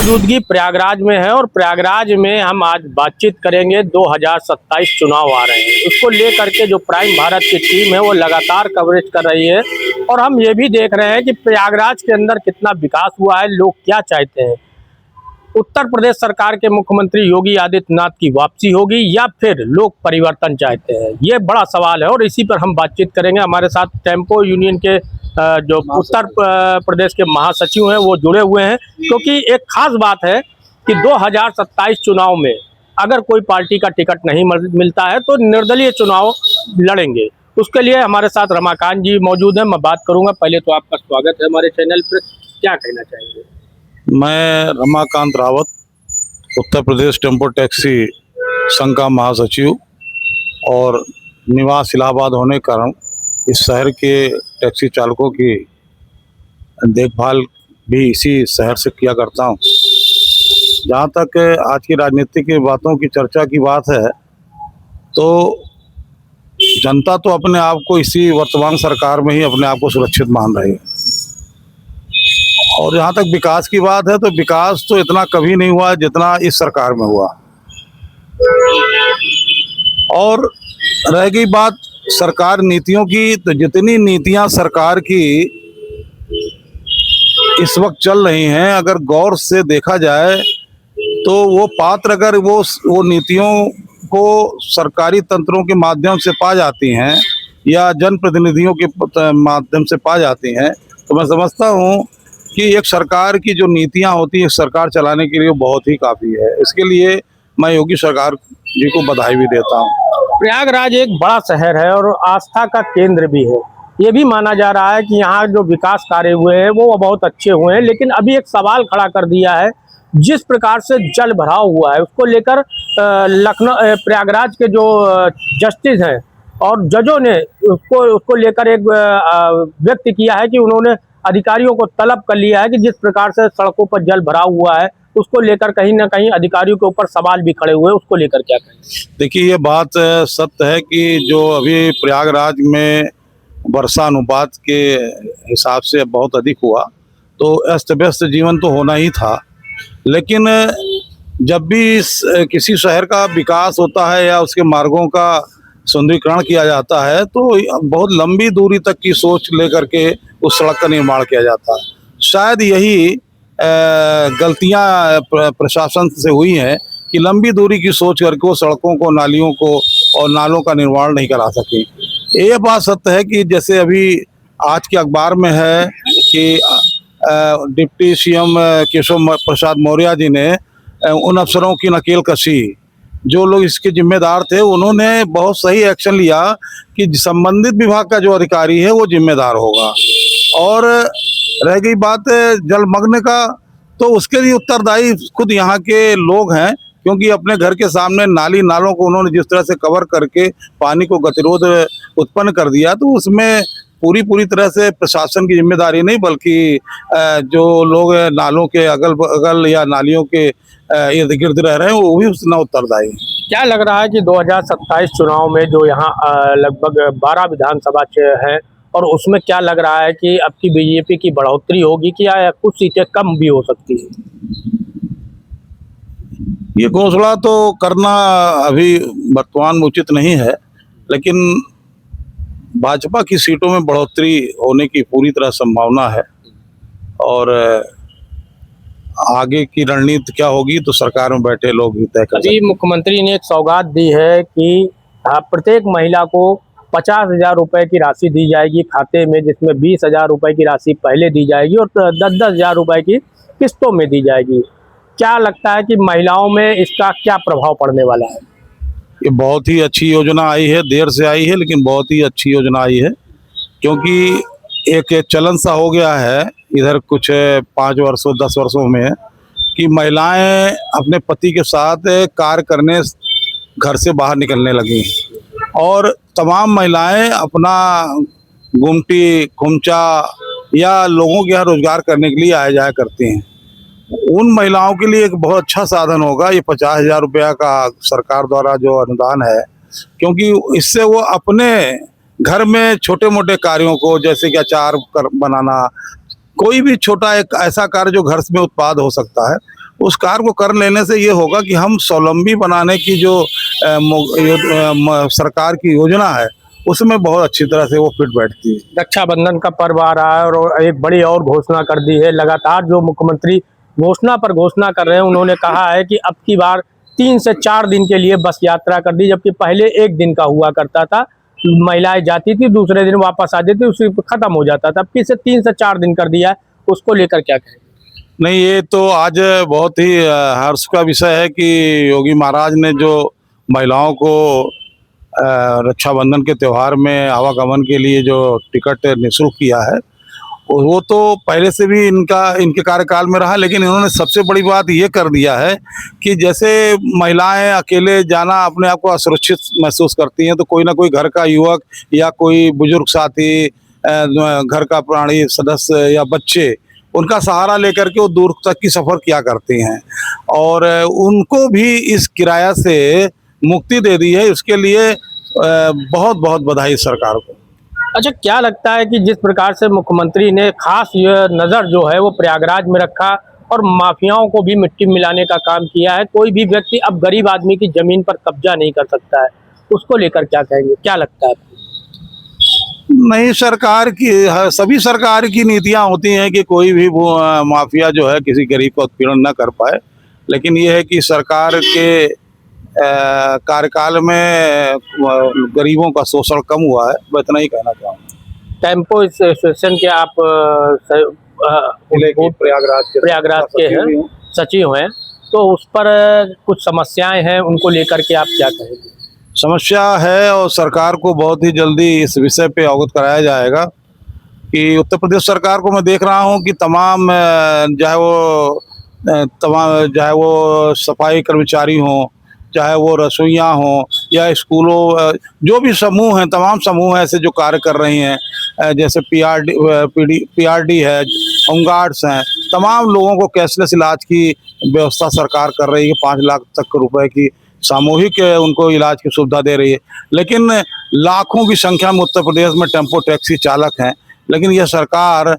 मौजूदगी प्रयागराज में है और प्रयागराज में हम आज बातचीत करेंगे। 2027 चुनाव आ रहे हैं, उसको लेकर के जो प्राइम भारत की टीम है वो लगातार कवरेज कर रही है और हम ये भी देख रहे हैं कि प्रयागराज के अंदर कितना विकास हुआ है, लोग क्या चाहते हैं। उत्तर प्रदेश सरकार के मुख्यमंत्री योगी आदित्यनाथ की वापसी होगी या फिर लोग परिवर्तन चाहते हैं, ये बड़ा सवाल है और इसी पर हम बातचीत करेंगे। हमारे साथ टेम्पो यूनियन के जो उत्तर प्रदेश के महासचिव हैं वो जुड़े हुए हैं, क्योंकि एक खास बात है कि 2027 चुनाव में अगर कोई पार्टी का टिकट नहीं मिलता है तो निर्दलीय चुनाव लड़ेंगे। उसके लिए हमारे साथ रमाकांत जी मौजूद हैं, मैं बात करूंगा। पहले तो आपका स्वागत है हमारे चैनल पर, क्या कहना चाहेंगे? मैं रमाकांत रावत, उत्तर प्रदेश टेम्पो टैक्सी संघ का महासचिव और निवास इलाहाबाद होने के कारण इस शहर के टैक्सी चालकों की देखभाल भी इसी शहर से किया करता हूं। जहां तक आज की राजनीति की बातों की चर्चा की बात है तो जनता तो अपने आप को इसी वर्तमान सरकार में ही अपने आप को सुरक्षित मान रही है। और जहाँ तक विकास की बात है तो विकास तो इतना कभी नहीं हुआ जितना इस सरकार में हुआ। और रह गई बात सरकार नीतियों की, तो जितनी नीतियां सरकार की इस वक्त चल रही हैं, अगर गौर से देखा जाए तो वो पात्र अगर वो नीतियों को सरकारी तंत्रों के माध्यम से पा जाती हैं या जनप्रतिनिधियों के माध्यम से पा जाती हैं तो मैं समझता हूँ कि एक सरकार की जो नीतियां होती है सरकार चलाने के लिए बहुत ही काफ़ी है। इसके लिए मैं योगी सरकार जी को बधाई भी देता हूं। प्रयागराज एक बड़ा शहर है और आस्था का केंद्र भी है। ये भी माना जा रहा है कि यहाँ जो विकास कार्य हुए हैं वो बहुत अच्छे हुए हैं, लेकिन अभी एक सवाल खड़ा कर दिया है। जिस प्रकार से जल भराव हुआ है उसको लेकर लखनऊ प्रयागराज के जो जस्टिस हैं और जजों ने उसको लेकर एक व्यक्त किया है कि उन्होंने अधिकारियों को तलब कर लिया है कि जिस प्रकार से सड़कों पर जल भराव हुआ है उसको लेकर कहीं ना कहीं अधिकारियों के ऊपर सवाल भी खड़े हुए हैं। उसको लेकर क्या कहें? देखिए, ये बात सत्य है कि जो अभी प्रयागराज में वर्षा अनुपात के हिसाब से बहुत अधिक हुआ तो अस्त व्यस्त जीवन तो होना ही था। लेकिन जब भी किसी शहर का विकास होता है या उसके मार्गों का सुंदरीकरण किया जाता है तो बहुत लंबी दूरी तक की सोच लेकर के उस सड़क का निर्माण किया जाता है। शायद यही गलतियां प्रशासन से हुई हैं कि लंबी दूरी की सोच करके वो सड़कों को, नालियों को और नालों का निर्माण नहीं करा सके। ये बात सत्य है कि जैसे अभी आज के अखबार में है कि डिप्टी सीएम केशव प्रसाद मौर्य जी ने उन अफसरों की नकेल कसी जो लोग इसके जिम्मेदार थे, उन्होंने बहुत सही एक्शन लिया कि संबंधित विभाग का जो अधिकारी है वो जिम्मेदार होगा। और रह गई बात जलमग्न का, तो उसके लिए उत्तरदायी खुद यहाँ के लोग हैं, क्योंकि अपने घर के सामने नालों को उन्होंने जिस तरह से कवर करके पानी को गतिरोध उत्पन्न कर दिया, तो उसमें पूरी तरह से प्रशासन की जिम्मेदारी नहीं बल्कि जो लोग नालों के अगल बगल या नालियों के इर्द गिर्द रह रहे हैं वो भी उसना उत्तरदायी। क्या लग रहा है कि 2027 चुनाव में जो यहाँ लगभग 12 विधानसभा है और उसमें क्या लग रहा है कि अब की बीजेपी की बढ़ोतरी होगी कि या कुछ सीटें कम भी हो सकती है? ये घोषणा तो करना अभी वर्तमान में उचित नहीं है, लेकिन भाजपा की सीटों में बढ़ोतरी होने की पूरी तरह संभावना है। और आगे की रणनीति क्या होगी तो सरकार में बैठे लोग ही तय कर सकते हैं। अभी मुख्यमंत्री ने एक सौगात दी है कि प्रत्येक महिला को 50,000 रुपए की राशि दी जाएगी खाते में, जिसमें 20,000 रुपए की राशि पहले दी जाएगी और 10,000 रुपए की किस्तों में दी जाएगी। क्या लगता है कि महिलाओं में इसका क्या प्रभाव पड़ने वाला है? ये बहुत ही अच्छी योजना आई है, देर से आई है लेकिन बहुत ही अच्छी योजना आई है, क्योंकि एक चलन सा हो गया है इधर कुछ 5 वर्षों 10 वर्षों में कि महिलाएं अपने पति के साथ कार्य करने घर से बाहर निकलने लगी और तमाम महिलाएं अपना गुमटी खुमचा या लोगों के यहाँ रोजगार करने के लिए आया जाया करती हैं। उन महिलाओं के लिए एक बहुत अच्छा साधन होगा ये 50,000 रुपया का सरकार द्वारा जो अनुदान है, क्योंकि इससे वो अपने घर में छोटे मोटे कार्यों को, जैसे कि अचार बनाना कोई भी छोटा एक ऐसा कार्य जो घर में उत्पाद हो सकता है, उस कार्य को कर लेने से ये होगा कि हम स्वावलंबी बनाने की जो सरकार की योजना है उसमें बहुत अच्छी तरह से वो फिट बैठती है। रक्षाबंधन का पर्व आ रहा है और एक बड़ी और घोषणा कर दी है। लगातार जो मुख्यमंत्री घोषणा पर घोषणा कर रहे हैं, उन्होंने कहा है कि अब की बार 3 से 4 दिन के लिए बस यात्रा कर दी, जबकि पहले 1 दिन का हुआ करता था। महिलाएं जाती थी, दूसरे दिन वापस आ जाती थी, उसी खत्म हो जाता था। अब किसे 3 से 4 दिन कर दिया है, उसको लेकर क्या कहें? नहीं, ये तो आज बहुत ही हर्ष का विषय है कि योगी महाराज ने जो महिलाओं को रक्षाबंधन के त्यौहार में आवागमन के लिए जो टिकट निःशुल्क किया है, वो तो पहले से भी इनके कार्यकाल में रहा, लेकिन इन्होंने सबसे बड़ी बात ये कर दिया है कि जैसे महिलाएं अकेले जाना अपने आप को असुरक्षित महसूस करती हैं, तो कोई ना कोई घर का युवक या कोई बुजुर्ग साथी, घर का प्राणी सदस्य या बच्चे, उनका सहारा लेकर के वो दूर तक की सफ़र किया करती हैं, और उनको भी इस किराया से मुक्ति दे दी है। इसके लिए बहुत बहुत बधाई सरकार को। अच्छा, क्या लगता है कि जिस प्रकार से मुख्यमंत्री ने खास ये नज़र जो है वो प्रयागराज में रखा और माफियाओं को भी मिट्टी मिलाने का काम किया है, कोई भी व्यक्ति अब गरीब आदमी की ज़मीन पर कब्जा नहीं कर सकता है, उसको लेकर क्या कहेंगे? क्या लगता है? नहीं, सभी सरकार की नीतियां होती हैं कि कोई भी वो माफिया जो है किसी गरीब का उत्पीड़न न कर पाए, लेकिन ये है कि सरकार के कार्यकाल में गरीबों का शोषण कम हुआ है, मैं इतना ही कहना चाहूँगा। टेम्पो स्टेशन के आप प्रयागराज के हैं, सचिव हैं, तो उस पर कुछ समस्याएं हैं, उनको लेकर के आप क्या कहेंगे? समस्या है और सरकार को बहुत ही जल्दी इस विषय पे अवगत कराया जाएगा कि उत्तर प्रदेश सरकार को मैं देख रहा हूँ कि चाहे वो सफाई कर्मचारी हों, चाहे वो रसोइयाँ हों या स्कूलों, जो भी समूह हैं, तमाम समूह ऐसे जो कार्य कर रही हैं, जैसे पीआरडी है, होमगार्ड्स हैं, तमाम लोगों को कैशलेस इलाज की व्यवस्था सरकार कर रही है। 5 लाख तक रुपए की सामूहिक उनको इलाज की सुविधा दे रही है। लेकिन लाखों की संख्या में उत्तर प्रदेश में टेम्पो टैक्सी चालक हैं, लेकिन यह सरकार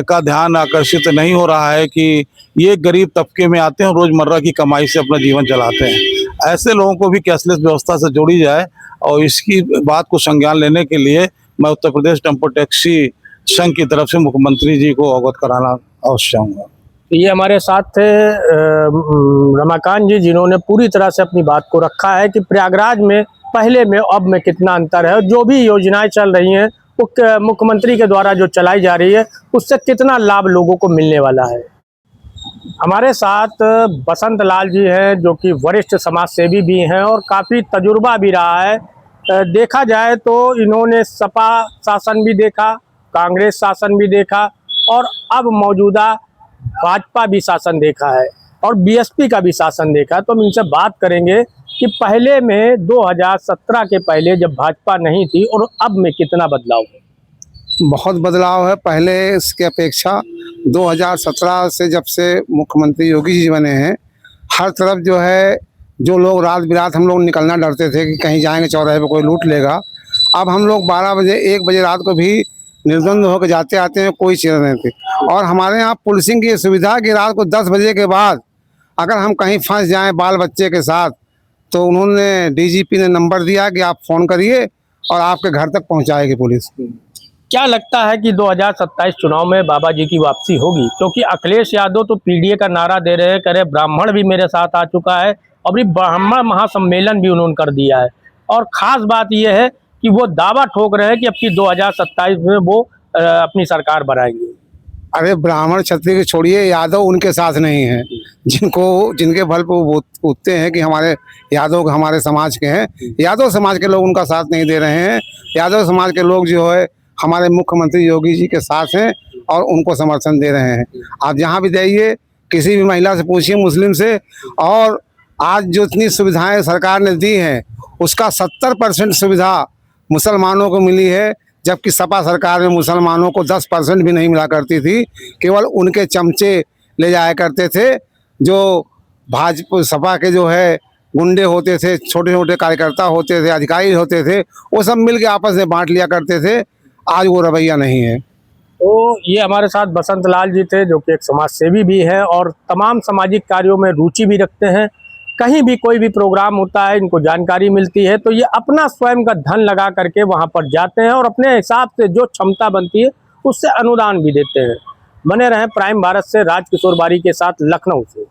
का ध्यान आकर्षित नहीं हो रहा है कि ये गरीब तबके में आते हैं, रोज़मर्रा की कमाई से अपना जीवन चलाते हैं। ऐसे लोगों को भी कैशलेस व्यवस्था से जोड़ी जाए, और इसकी बात को संज्ञान लेने के लिए मैं उत्तर प्रदेश टेम्पो टैक्सी संघ की तरफ से मुख्यमंत्री जी को अवगत कराना अवश्य चाहूँगा। ये हमारे साथ थे रमाकांत जी, जिन्होंने पूरी तरह से अपनी बात को रखा है कि प्रयागराज में पहले में अब में कितना अंतर है, और जो भी योजनाएं चल रही हैं वो मुख्यमंत्री के द्वारा जो चलाई जा रही है उससे कितना लाभ लोगों को मिलने वाला है। हमारे साथ बसंत लाल जी हैं, जो कि वरिष्ठ समाज सेवी भी हैं और काफ़ी तजुर्बा भी रहा है। देखा जाए तो इन्होंने सपा शासन भी देखा, कांग्रेस शासन भी देखा, और अब मौजूदा भाजपा भी शासन देखा है और बीएसपी का भी शासन देखा। तो हम इनसे बात करेंगे कि पहले में 2017 के पहले जब भाजपा नहीं थी और अब में कितना बदलाव है। बहुत बदलाव है पहले इसके अपेक्षा। 2017 से जब से मुख्यमंत्री योगी जी बने हैं, हर तरफ जो है, जो लोग रात बिरात हम लोग निकलना डरते थे कि कहीं जाएंगे चौराहे पे कोई लूट लेगा, अब हम लोग 12 बजे 1 बजे रात को भी निर्द्वंद होकर जाते आते हैं, कोई चीज़ नहीं थी। और हमारे यहाँ पुलिसिंग की सुविधा कि रात को 10 बजे के बाद अगर हम कहीं फंस जाएं बाल बच्चे के साथ, तो उन्होंने डीजीपी ने नंबर दिया कि आप फ़ोन करिए और आपके घर तक पहुँचाएगी पुलिस। क्या लगता है कि 2027 चुनाव में बाबा जी की वापसी होगी? क्योंकि अखिलेश यादव तो पीडीए का नारा दे रहे हैं, कह रहे ब्राह्मण भी मेरे साथ आ चुका है, और ब्राह्मण महासम्मेलन भी उन्होंने कर दिया है। और ख़ास बात यह है कि वो दावा ठोक रहे हैं कि अब की 2027 में वो अपनी सरकार बनाएंगे। अरे ब्राह्मण क्षत्रिय के छोड़िए, यादव उनके साथ नहीं है, जिनके बल पर वो पूछते हैं कि हमारे यादव हमारे समाज के हैं। यादव समाज के लोग उनका साथ नहीं दे रहे हैं। यादव समाज के लोग जो है हमारे मुख्यमंत्री योगी जी के साथ हैं और उनको समर्थन दे रहे हैं। आप जहाँ भी जाइए, किसी भी महिला से पूछिए, मुस्लिम से, और आज जो इतनी सुविधाएं सरकार ने दी हैं उसका 70% सुविधा मुसलमानों को मिली है, जबकि सपा सरकार में मुसलमानों को 10% भी नहीं मिला करती थी। केवल उनके चमचे ले जाया करते थे, जो भाजपा सपा के जो है गुंडे होते थे, छोटे छोटे कार्यकर्ता होते थे, अधिकारी होते थे, वो सब मिल के आपस में बांट लिया करते थे। आज वो रवैया नहीं है। तो ये हमारे साथ बसंत लाल जी थे, जो कि एक समाज सेवी भी है और तमाम सामाजिक कार्यों में रुचि भी रखते हैं। कहीं भी कोई भी प्रोग्राम होता है, इनको जानकारी मिलती है तो ये अपना स्वयं का धन लगा करके वहाँ पर जाते हैं और अपने हिसाब से जो क्षमता बनती है उससे अनुदान भी देते हैं। बने रहें प्राइम भारत से। राजकिशोर बारी के साथ, लखनऊ से।